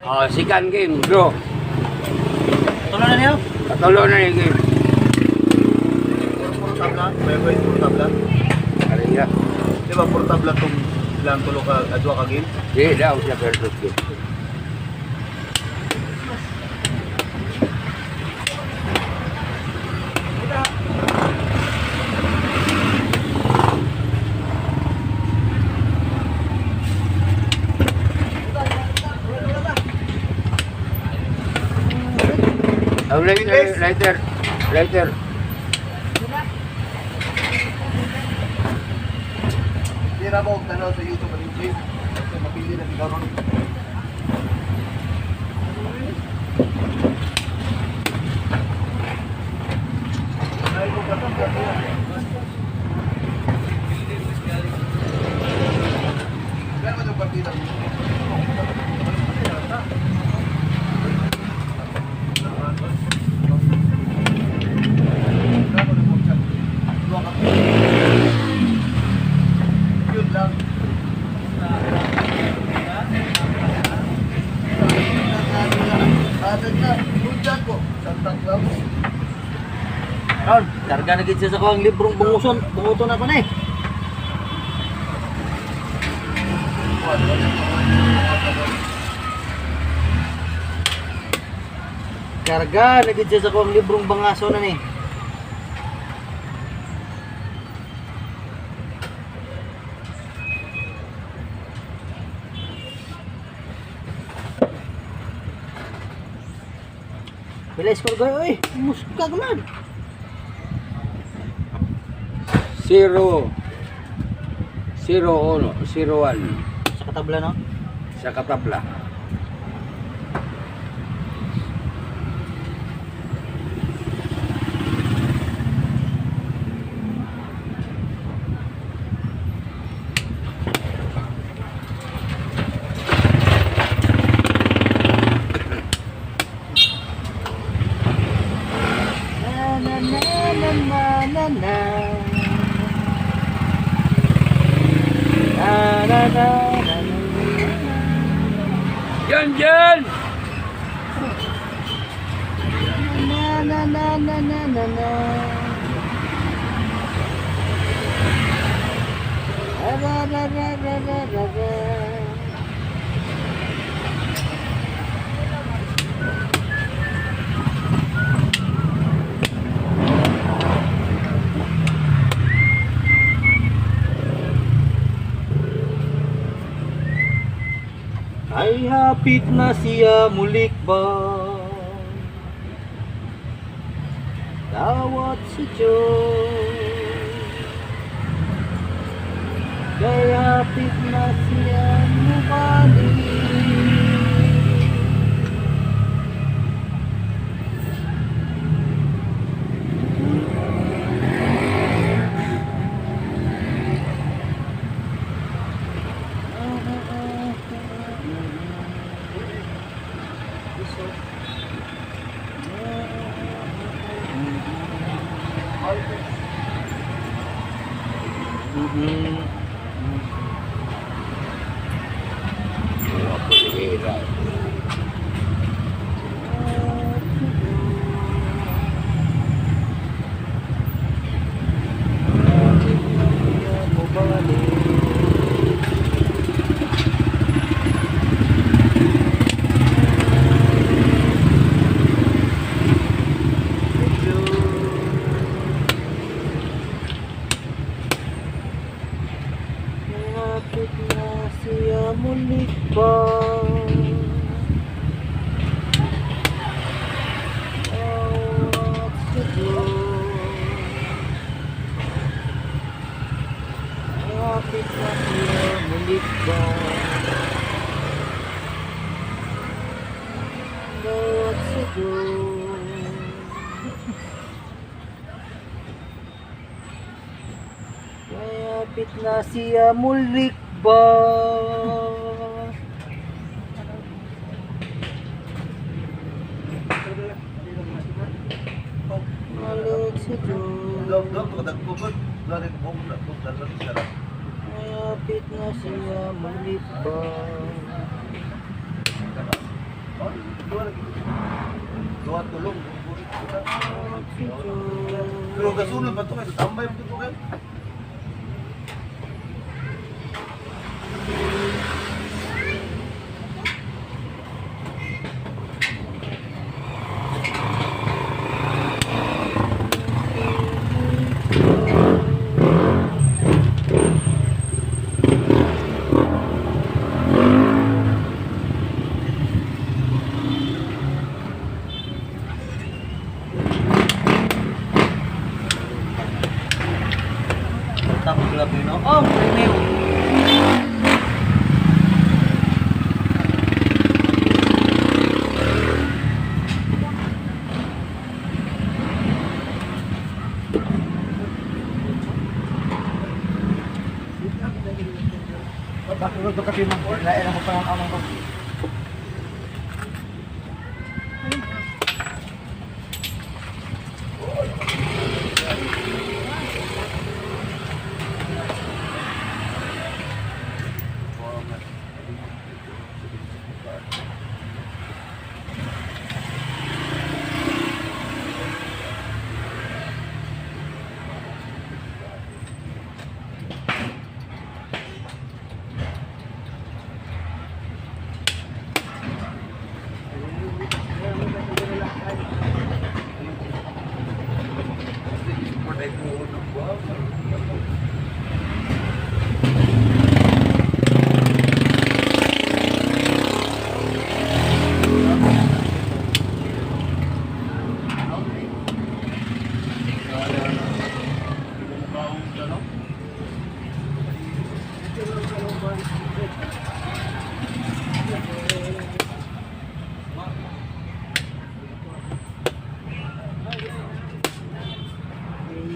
Oh, second game, bro. Tulo na niyo? Patulo na yung game. Puro tabla, may puro tabla. Kaya, Di ba puro tabla itong ilang tulo ka, adwa ka game? di daw siya versus game. Oh, lighter. Di na mo tanaw sa YouTube at YouTube. Kasi mapili na ikaw ron. Ay, kung katang gato yan. Kaya mo yung partida? Yun lang. Atin na, bundan ko. Santang Claus. Ron, karga na gid siya sa kong librong bunguton ako na eh. Karga na gid siya sa kong librong bangaso na ni. Pila score goy oy, muska ka man. 0-1 Sa katabla no? sa katabla. Na na na na na na. Na na na na. Yan! Na na na na na na na. Ra ra ra ra ra ra ra. Ay hapit na siya mulik ba? Tawat si Diyos. Kay hapit na siya mubalik. Hapit na siya mulik ba? Tawat si Diyos. Hapit na siya mulik ba? Tawat si Diyos. Hapit na siya mulik ba? Malit si Diyos. Dog, kadagpugod. Wala rin kong dalag siya lang. Hapit na siya mulik ba? tulong. Pero gasunod ba ito kayo? Tambay mo ito kayo? Tapos grabe yun. Oh, premium. Bakit ito kasi lain ako pa ng amang ko?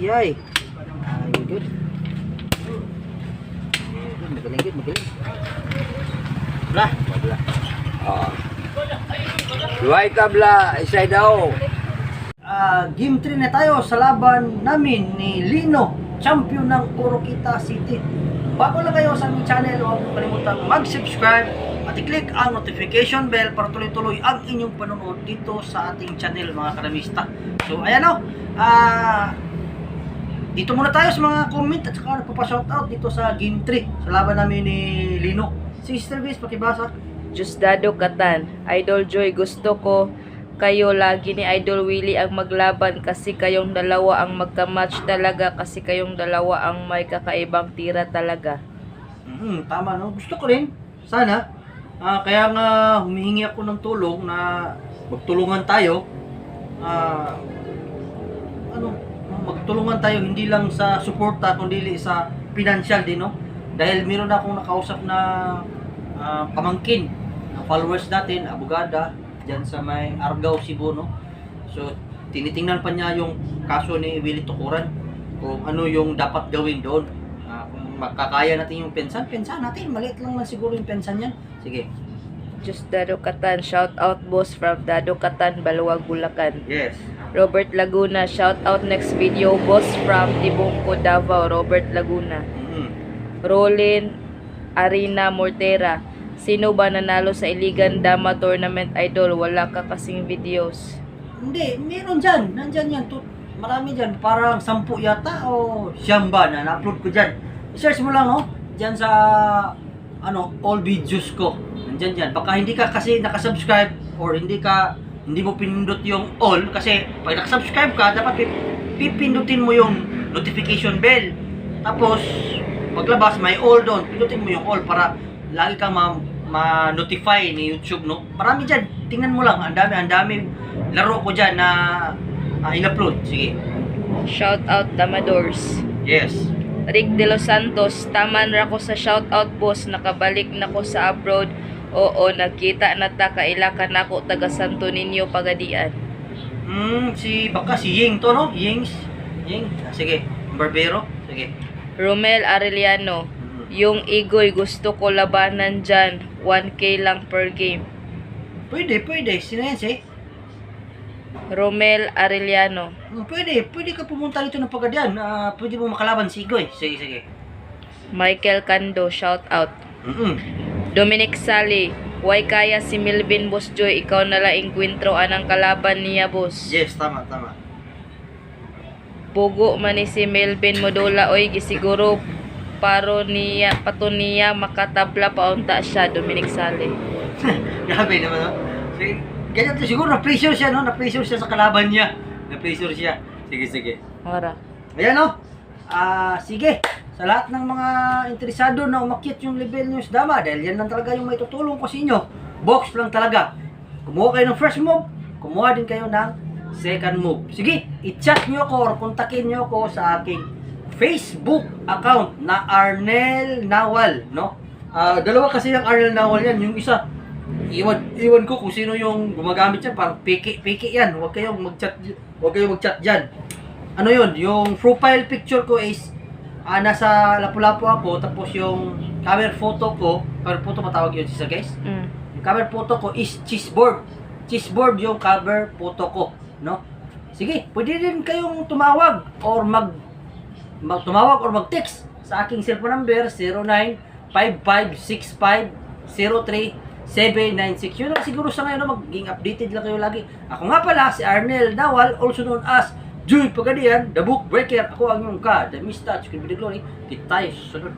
Yay. Ay, good. Magaling good, magaling. Lah, Ah. Luhay tabla, isay daw. game 3 na tayo sa laban namin ni Lino, champion ng Oroquita City. Bago lang kayo sa aming channel, huwag kalimutan mag-subscribe at i-click ang notification bell para tuloy-tuloy ang inyong panonood dito sa ating channel, mga karamista. So, ayan o. Dito muna tayo sa mga comment at saka nagpapa-shoutout dito sa game 3 sa laban namin ni Lino. Sister Viz, pakibasa. Justado Katan, Idol Joy, gusto ko kayo lagi ni Idol Willie ang maglaban kasi kayong dalawa ang magka-match talaga kasi kayong dalawa ang may kakaibang tira talaga. Tama no, gusto ko rin. Sana. Kaya nga humihingi ako ng tulong na magtulungan tayo. Magtulungan tayo hindi lang sa suporta kundi sa financial din, no? Dahil meron na akong nakausap na pamangkin na followers natin, abogada diyan sa may Argao, Cebu, no? So tinitingnan pa niya yung kaso ni Willie Tukuran kung ano yung dapat gawin doon. Kung makakaya natin yung pensan natin, maliit lang siguro yung pensan yan. Sige. Justado Katan, shout out boss from Dado Katan, Baluwag, Bulacan. Yes. Robert Laguna, shout out next video boss from Tibungco, Davao, Robert Laguna. Rolin Arena Mortera, sino ba nanalo sa Iligan Dama Tournament Idol? Wala ka kasing videos. Hindi, meron dyan. Nandyan yan. Marami dyan. Parang 10 yata o siyam ba na na-upload ko dyan. I-search mo lang, no? Dyan sa all videos ko. Nandyan dyan. Baka hindi ka kasi nakasubscribe or hindi mo pinindot yung all kasi pag nakasubscribe ka, dapat pipindutin mo yung notification bell. Tapos, paglabas, may all doon. Pindutin mo yung all para lagi kang ma-notify ni YouTube, no? Marami dyan. Tingnan mo lang. Ang dami laro ko dyan na in-upload. Sige. Shout out Damadors. Yes. Rick De Los Santos, taman ra ko sa shout out boss, nakabalik na ko sa abroad. Oo, nagkita na ta, kailakan ako taga Santo Niño, Pagadian. Baka si Ying to, no? Ying. Sige. Barbero. Sige. Romel Arellano, yung Igoy gusto ko labanan dyan, 1K lang per game. Pwede. Sino yan, si? Romel Arellano. Pwede ka pumunta dito ng Pagadian. Pwede mo makalaban si Igoy. Sige. Michael Cando, shout out. Dominic Sally, Why kaya si Melvin, Boss Joy, ikaw na lang inkwentro anang kalaban niya, boss. Yes, tama, tama. Pugo man ni si Melvin Modula, oy, gisiguro pato niya makatabla paunta siya, Dominic Sale. Grabe naman, no? Sige, ganyan to, siguro na-pressure siya, no? Na-pressure siya sa kalaban niya. Na-pressure siya. Sige, sige. Ora. Ayan, no? Sige. Sa lahat ng mga interesado na umakyat yung level nyo sa dama, dahil yan lang talaga yung may tutulong ko sa inyo. Box lang talaga. Kumuha kayo ng first move, kumuha din kayo ng second move. Sige, i-chat nyo ako or kontakin nyo ako sa aking Facebook account na Arnel Nawal, no? Dalawa kasi yung Arnel Nawal yan. Yung isa, iwan ko kung sino yung gumagamit yan. Parang piki yan. Huwag kayong mag-chat dyan. Ano yun? Yung profile picture ko is nasa Lapu-Lapu ako, tapos yung cover photo ko, cover photo matawag yun siya guys. Yung cover photo ko is chessboard. Chessboard yung cover photo ko, no? Sige, pwede din kayong tumawag or tumawag or mag-text sa aking cellphone number 09556503-796. Yun lang siguro sa ngayon, no? Maging updated lang kayo lagi. Ako nga pala si Arnel Nawal, also known as Joy Pagadian, The Book Breaker. Ako ang iyong ka, The Mista, Chicken With The Glory. Kita tayo sa sunod.